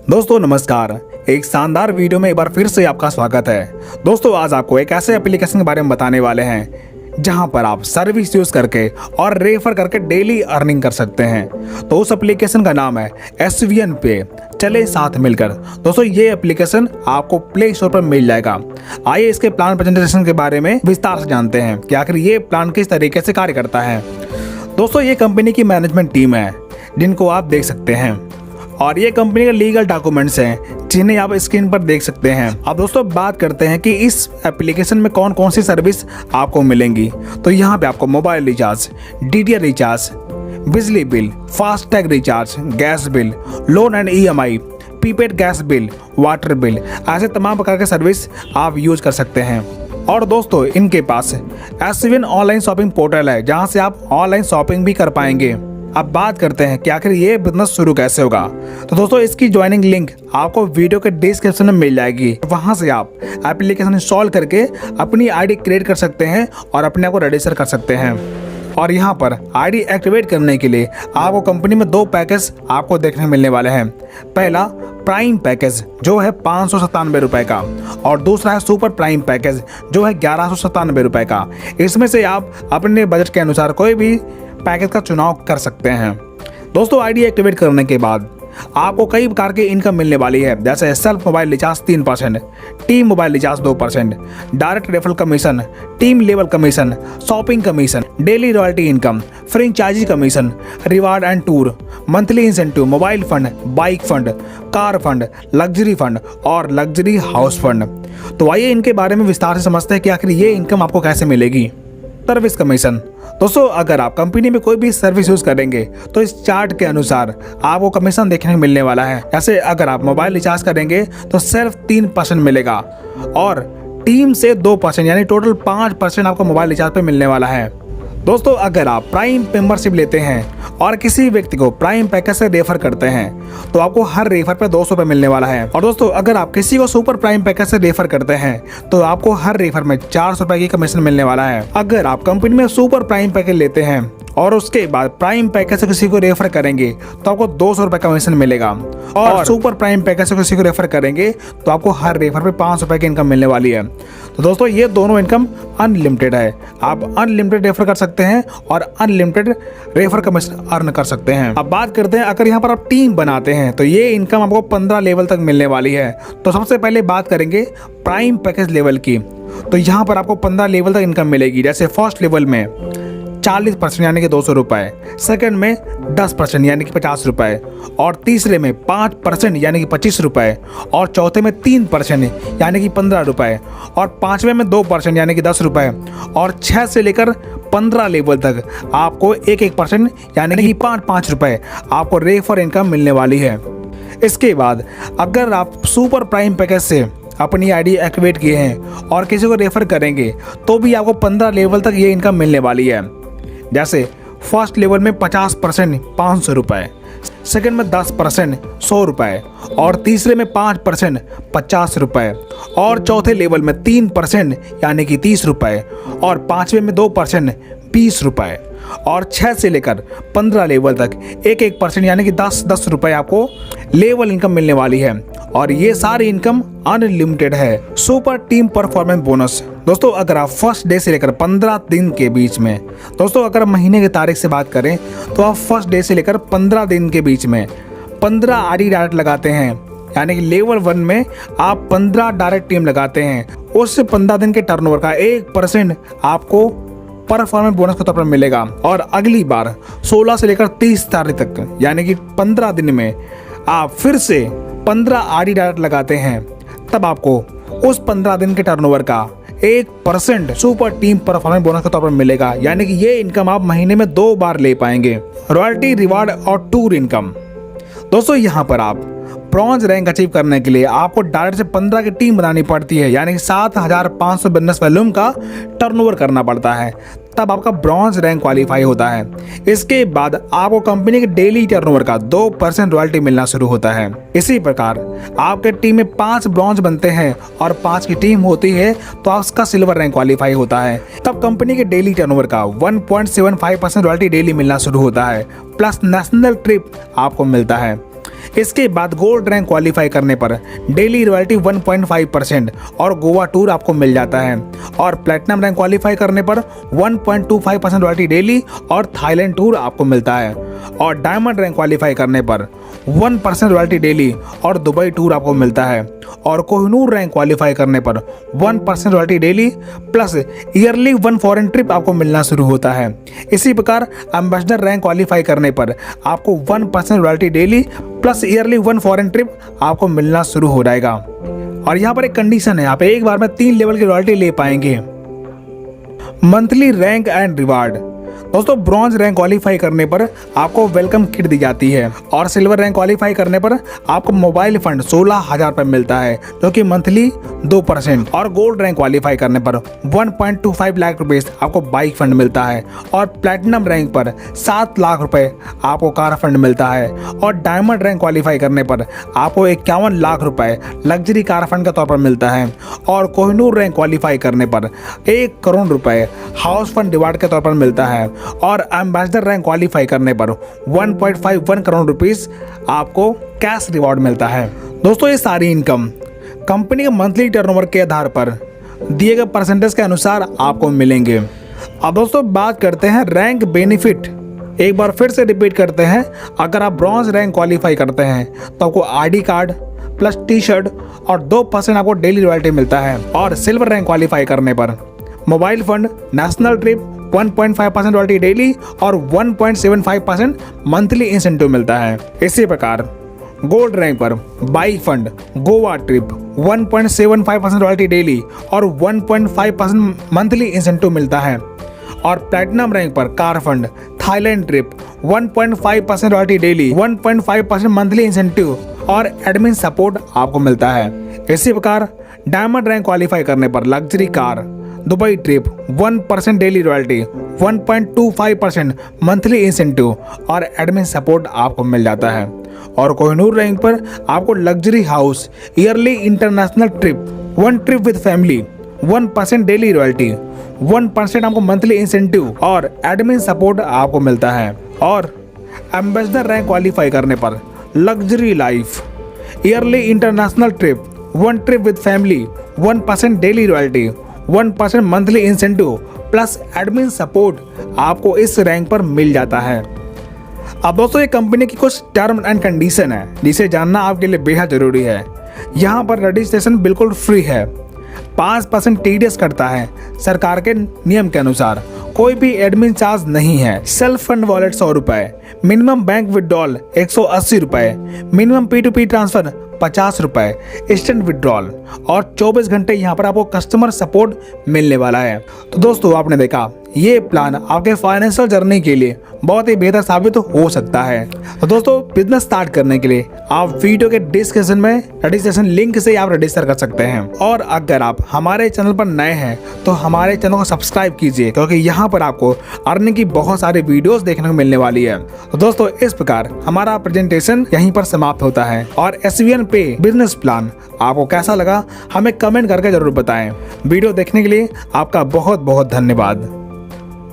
दोस्तों नमस्कार। एक शानदार वीडियो में एक बार फिर से आपका स्वागत है। दोस्तों आज आपको एक ऐसे एप्लीकेशन के बारे में बताने वाले हैं जहां पर आप सर्विस यूज करके और रेफर करके डेली अर्निंग कर सकते हैं। तो उस एप्लीकेशन का नाम है SVN पे, चले साथ मिलकर। दोस्तों ये एप्लीकेशन आपको प्ले स्टोर पर मिल जाएगा। आइए इसके प्लान प्रेजेंटेशन के बारे में विस्तार से जानते हैं कि आखिर ये प्लान किस तरीके से कार्य करता है। दोस्तों ये कंपनी की मैनेजमेंट टीम है जिनको आप देख सकते हैं और ये कंपनी के लीगल डॉक्यूमेंट्स हैं जिन्हें आप स्क्रीन पर देख सकते हैं। अब दोस्तों बात करते हैं कि इस एप्लीकेशन में कौन कौन सी सर्विस आपको मिलेंगी। तो यहाँ पे आपको मोबाइल रिचार्ज, DTH रिचार्ज, बिजली bill, FASTag recharge, gas bill, loan and EMI, prepaid gas bill, water bill, ऐसे तमाम प्रकार के सर्विस आप यूज कर सकते हैं। और दोस्तों इनके पास SVN ऑनलाइन शॉपिंग पोर्टल है जहाँ से आप ऑनलाइन शॉपिंग भी कर पाएंगे। अब बात करते हैं कि आखिर ये बिजनेस शुरू कैसे होगा। तो दोस्तों इसकी ज्वाइनिंग लिंक आपको वीडियो के डिस्क्रिप्शन में मिल जाएगी। वहां से आप एप्लीकेशन इंस्टॉल करके अपनी आईडी क्रिएट कर सकते हैं और अपने आप को रजिस्टर कर सकते हैं। और यहाँ पर आईडी एक्टिवेट करने के लिए आपको कंपनी में 2 पैकेज आपको देखने मिलने वाले हैं। पहला प्राइम पैकेज जो है 597 रुपये का और दूसरा है सुपर प्राइम पैकेज जो है 1197 रुपये का। इसमें से आप अपने बजट के अनुसार कोई भी पैकेज का चुनाव कर सकते हैं। दोस्तों आईडी एक्टिवेट करने के बाद आपको कई प्रकार की इनकम मिलने वाली है, जैसे self mobile recharge 3%, team mobile recharge 2%, direct referral commission, team level commission, shopping commission, daily royalty income, franchisee commission, reward and tour, monthly incentive, mobile fund, bike fund, car fund, luxury fund और luxury house fund. तो आइए इनके बारे में विस्तार से समझते हैं कि आखिर ये इनकम आपको कैसे मिलेगी। Service commission. दोस्तों अगर आप कंपनी में कोई भी सर्विस यूज करेंगे तो इस चार्ट के अनुसार आपको कमीशन देखने को मिलने वाला है। जैसे अगर आप मोबाइल रिचार्ज करेंगे तो सिर्फ 3% मिलेगा और टीम से 2% यानी टोटल 5% आपको मोबाइल रिचार्ज पे मिलने वाला है। दोस्तों अगर आप प्राइम मेंबरशिप लेते हैं और किसी व्यक्ति को प्राइम पैकेज से रेफर करते हैं तो आपको हर रेफर पे 200 रुपये मिलने वाला है। और दोस्तों अगर आप किसी को सुपर प्राइम पैकेज से रेफर करते हैं तो आपको हर रेफर में 400 रुपये की कमीशन मिलने वाला है। अगर आप कंपनी में सुपर प्राइम पैकेज लेते हैं और उसके बाद प्राइम पैकेज से किसी को रेफर करेंगे तो आपको 200 रुपये कमीशन मिलेगा और सुपर प्राइम पैकेज से किसी को रेफर करेंगे तो आपको हर रेफर पे 500 रुपये की इनकम मिलने वाली है। तो दोस्तों ये दोनों इनकम अनलिमिटेड है। आप अनलिमिटेड रेफर कर सकते हैं और अनलिमिटेड रेफर कमीशन अर्न कर सकते हैं। अब बात करते हैं अगर यहाँ पर आप टीम बनाते हैं तो ये इनकम आपको 15 लेवल तक मिलने वाली है। तो सबसे पहले बात करेंगे प्राइम पैकेज लेवल की। तो यहाँ पर आपको 15 लेवल तक इनकम मिलेगी। जैसे फर्स्ट लेवल में 40% यानी कि 200 रुपये, सेकेंड में 10% यानी कि 50 रुपये और तीसरे में 5% यानी कि 25 रुपये और चौथे में 3% यानी कि 15 रुपये और पाँचवें में 2% यानी कि 10 रुपये और 6 से लेकर 15 लेवल तक आपको 1% यानी कि 5 रुपये आपको रेफर इनकम मिलने वाली है। इसके बाद अगर आप सुपर प्राइम पैकेज से अपनी आईडी एक्टिवेट किए हैं और किसी को रेफर करेंगे तो भी आपको 15 लेवल तक ये इनकम मिलने वाली है। जैसे फर्स्ट लेवल में 50% 500 रुपये, सेकेंड में 10% 100 रुपये और तीसरे में 5% 50 रुपये और चौथे लेवल में 3% यानी कि 30 रुपये और पाँचवें में 2% 20 रुपये और 6 से लेकर 15 लेवल तक 1% यानी कि 10 रुपये आपको लेवल इनकम मिलने वाली है। और ये सारी इनकम अनलिमिटेड है। Super team performance bonus. दोस्तों अगर आप फर्स्ट डे से लेकर 15 दिन के बीच में, दोस्तों अगर महीने की तारीख से बात करें तो आप फर्स्ट डे से लेकर 15 दिन के बीच में 15 आईडी डायरेक्ट लगाते हैं यानी कि लेवल 1 में आप 15 डायरेक्ट टीम लगाते हैं, उससे 15 दिन के टर्नओवर का 1% आपको परफॉर्मेंस बोनस के तौर पर मिलेगा। और अगली बार 16 से लेकर 30 तारीख तक यानी कि 15 दिन में आप फिर से 15 आईडी डायरेक्ट लगाते हैं, तब आपको उस 15 दिन के टर्नओवर का 1% सुपर टीम परफॉर्मेंस बोनस के तौर पर मिलेगा। यानी कि ये इनकम आप महीने में 2 बार ले पाएंगे। रॉयल्टी, रिवार्ड और टूर इनकम। दोस्तों यहाँ पर आप ब्रॉन्ज रैंक अचीव करने के लिए आपको डायरेक्ट से 15 की टीम बनानी पड़ती है यानी कि 7500 बिजनेस वॉल्यूम का टर्नओवर करना पड़ता है, तब आपका ब्रॉन्ज रैंक क्वालिफाई होता है। इसके बाद आपको कंपनी के डेली टर्नओवर का 2% रॉयल्टी मिलना शुरू होता है। इसी प्रकार आपके टीम में 5 ब्रॉन्ज बनते हैं और 5 की टीम होती है तो आपका सिल्वर रैंक क्वालिफाई होता है, तब कंपनी के डेली टर्नओवर का 1.75% रॉयल्टी डेली मिलना शुरू होता है, प्लस नेशनल ट्रिप आपको मिलता है। इसके बाद गोल्ड रैंक क्वालिफाई करने पर डेली रॉयल्टी 1.5% और गोवा टूर आपको मिल जाता है। और प्लेटिनम रैंक क्वालिफाई करने पर 1.25% रॉयल्टी डेली और थाईलैंड टूर आपको मिलता है। और डायमंड रैंक क्वालिफाई करने पर 1% रॉयल्टी डेली और दुबई टूर आपको मिलता है। और कोहिनूर रैंक क्वालिफाई करने पर 1% royalty daily plus yearly 1 foreign trip आपको मिलना शुरू होता है। इसी प्रकार एम्बेसडर रैंक क्वालिफाई करने पर आपको 1% royalty daily plus yearly 1 foreign trip आपको मिलना शुरू हो जाएगा। और यहाँ पर एक कंडीशन है, आप एक बार में 3 लेवल की रॉयल्टी ले पाएंगे। Monthly rank and reward. दोस्तों ब्रॉन्ज रैंक क्वालिफाई करने पर आपको वेलकम किट दी जाती है। और सिल्वर रैंक क्वालिफाई करने पर आपको मोबाइल फंड 16,000 रुपये मिलता है, जो कि मंथली 2%। और गोल्ड रैंक क्वालिफाई करने पर 1.25 लाख रुपये आपको बाइक फंड मिलता है। और प्लेटिनम रैंक पर 7 लाख रुपये आपको कार फंड मिलता है। और डायमंड रैंक क्वालिफाई करने पर आपको 51 लाख रुपये लग्जरी कार फंड के तौर पर मिलता है। और कोहिनूर रैंक क्वालिफाई करने पर 1 करोड़ रुपये हाउस फंड रिवार्ड के तौर पर मिलता है। और एम्बेसडर रैंक क्वालिफाई करने पर 1.51 करोड़ रुपीस आपको कैश रिवॉर्ड मिलता है। दोस्तों ये सारी इनकम कंपनी के मंथली टर्नओवर के आधार पर दिए गए परसेंटेज के अनुसार आपको मिलेंगे। अब दोस्तों बात करते हैं रैंक बेनिफिट। एक बार फिर से रिपीट करते हैं, अगर आप ब्रॉन्ज रैंक क्वालिफाई करते हैं तो आपको ID card plus T shirt और 2% आपको डेली रॉयल्टी मिलता है। और सिल्वर रैंक क्वालिफाई करने पर mobile fund, national trip, 1.5% royalty daily और 1.75% मंथली इंसेंटिव मिलता है। इसी प्रकार गोल्ड रैंक पर bike fund, Goa trip, 1.75% royalty daily और 1.5% मंथली इंसेंटिव मिलता है। और प्लैटिनम रैंक पर car fund, Thailand trip, 1.5% royalty daily, 1.5% monthly incentive और एडमिन सपोर्ट आपको मिलता है। इसी प्रकार डायमंड रैंक क्वालिफाई करने पर luxury car, Dubai trip, 1% daily royalty, 1.25% monthly incentive और एडमिन सपोर्ट आपको मिल जाता है। और कोहिनूर रैंक पर आपको luxury house, yearly international trip, 1 trip with family, 1% daily royalty, 1% आपको मंथली इंसेंटिव और एडमिन सपोर्ट आपको मिलता है। और एम्बेसडर रैंक क्वालिफाई करने पर luxury life, yearly international trip, 1 trip with family, 1% daily royalty, 1% monthly incentive plus admin support आपको इस रैंक पर मिल जाता है। अब दोस्तों ये कंपनी की कुछ टर्म एंड कंडीशन है जिसे जानना आपके लिए बेहद जरूरी है। यहाँ पर रजिस्ट्रेशन बिल्कुल फ्री है, 5% टीडीएस कटता है सरकार के नियम के अनुसार, कोई भी एडमिन चार्ज नहीं है। सेल्फ फंड वॉलेट 100 रुपये, मिनिमम बैंक विड्रॉल 180 रुपये, मिनिमम P2P ट्रांसफर 50 रुपये, इंस्टेंट विड्रॉल और 24 घंटे यहाँ पर आपको कस्टमर सपोर्ट मिलने वाला है। तो दोस्तों आपने देखा ये प्लान आपके फाइनेंशियल जर्नी के लिए बहुत ही बेहतर साबित हो सकता है। तो दोस्तों बिजनेस स्टार्ट करने के लिए आप वीडियो के डिस्क्रिप्शन में रजिस्ट्रेशन लिंक से आप रजिस्टर कर सकते हैं। और अगर आप हमारे चैनल पर नए हैं तो हमारे चैनल को सब्सक्राइब कीजिए, क्योंकि यहाँ पर आपको अर्निंग की बहुत सारी वीडियोस देखने को मिलने वाली है। तो दोस्तों इस प्रकार हमारा प्रेजेंटेशन यहीं पर समाप्त होता है। और SVN पे बिजनेस प्लान आपको कैसा लगा हमें कमेंट करके जरूर बताएं। वीडियो देखने के लिए आपका बहुत बहुत धन्यवाद।